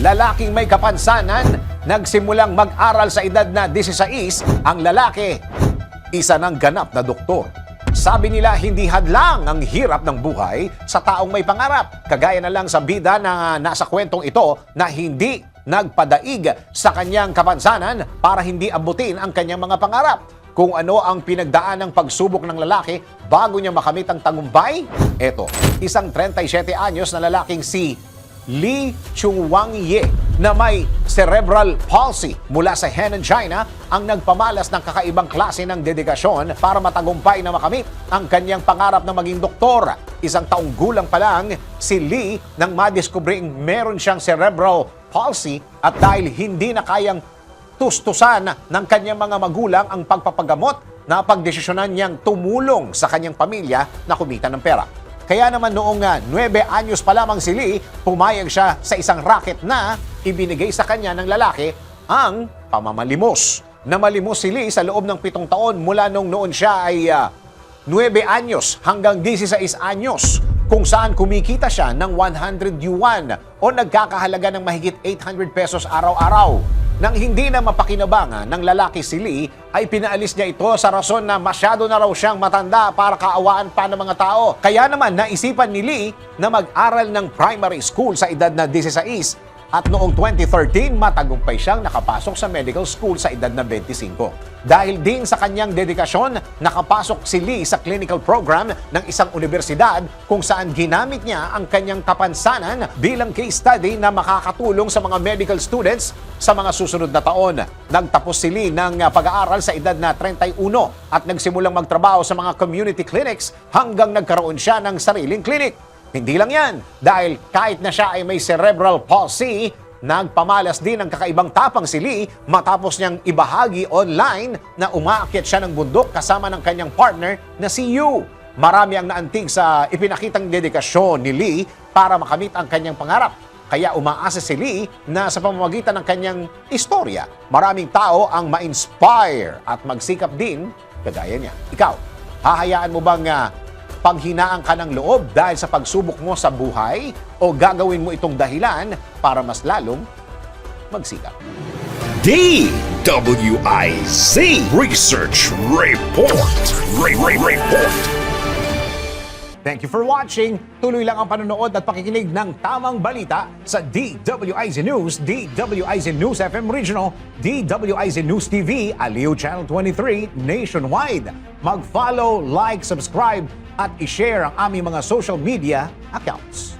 lalaking may kapansanan, nagsimulang mag-aral sa edad na 16, ang lalaki, isa ng ganap na doktor. Sabi nila hindi hadlang ang hirap ng buhay sa taong may pangarap. Kagaya na lang sa bida na nasa kwentong ito na hindi nagpadaig sa kanyang kapansanan para hindi abutin ang kanyang mga pangarap. Kung ano ang pinagdaan ng pagsubok ng lalaki bago niya makamit ang tagumpay? Eto, isang 37 anyos na lalaking si Lee Chungwang-ye na may cerebral palsy mula sa Henan, China ang nagpamalas ng kakaibang klase ng dedikasyon para matagumpay na makamit ang kanyang pangarap na maging doktor. Isang taong gulang pa lang si Lee nang madiskubring meron siyang cerebral palsy at dahil hindi na kayang tustusan ng kanyang mga magulang ang pagpapagamot, na pagdesisyonan niyang tumulong sa kanyang pamilya na kumita ng pera. Kaya naman noong 9 anyos pa lamang si Lee, pumayag siya sa isang racket na ibinigay sa kanya ng lalaki ang pamamalimos. Namalimos si Lee sa loob ng 7 taon mula nung noon siya ay 9 anyos hanggang 16 anyos, kung saan kumikita siya ng 100 yuan o nagkakahalaga ng mahigit 800 pesos araw-araw. Nang hindi na mapakinabangan ng lalaki si Lee, ay pinaalis niya ito sa rason na masyado na raw siyang matanda para kaawaan pa ng mga tao. Kaya naman naisipan ni Lee na mag-aral ng primary school sa edad na 16 at noong 2013 matagumpay siyang nakapasok sa medical school sa edad na 25. Dahil din sa kanyang dedikasyon, nakapasok si Lee sa clinical program ng isang universidad kung saan ginamit niya ang kanyang kapansanan bilang case study na makakatulong sa mga medical students sa mga susunod na taon. Nagtapos si Lee ng pag-aaral sa edad na 31 at nagsimulang magtrabaho sa mga community clinics hanggang nagkaroon siya ng sariling clinic. Hindi lang yan, dahil kahit na siya ay may cerebral palsy, nagpamalas din ng kakaibang tapang si Lee matapos niyang ibahagi online na umaakyat siya ng bundok kasama ng kanyang partner na si Yu. Marami ang naantig sa ipinakitang dedikasyon ni Lee para makamit ang kanyang pangarap. Kaya umaasa si Lee na sa pamamagitan ng kanyang istorya, maraming tao ang ma-inspire at magsikap din kagaya niya. Ikaw, hahayaan mo bang panghinaan ka ng loob dahil sa pagsubok mo sa buhay o gagawin mo itong dahilan para mas lalong magsikap? DWIZ Research Report. Report. Thank you for watching. Tuloy lang ang panonood at pakikinig ng tamang balita sa DWIZ News, DWIZ News FM Regional, DWIZ News TV, Aliw Channel 23, nationwide. Mag-follow, like, subscribe, at i-share ang aming mga social media accounts.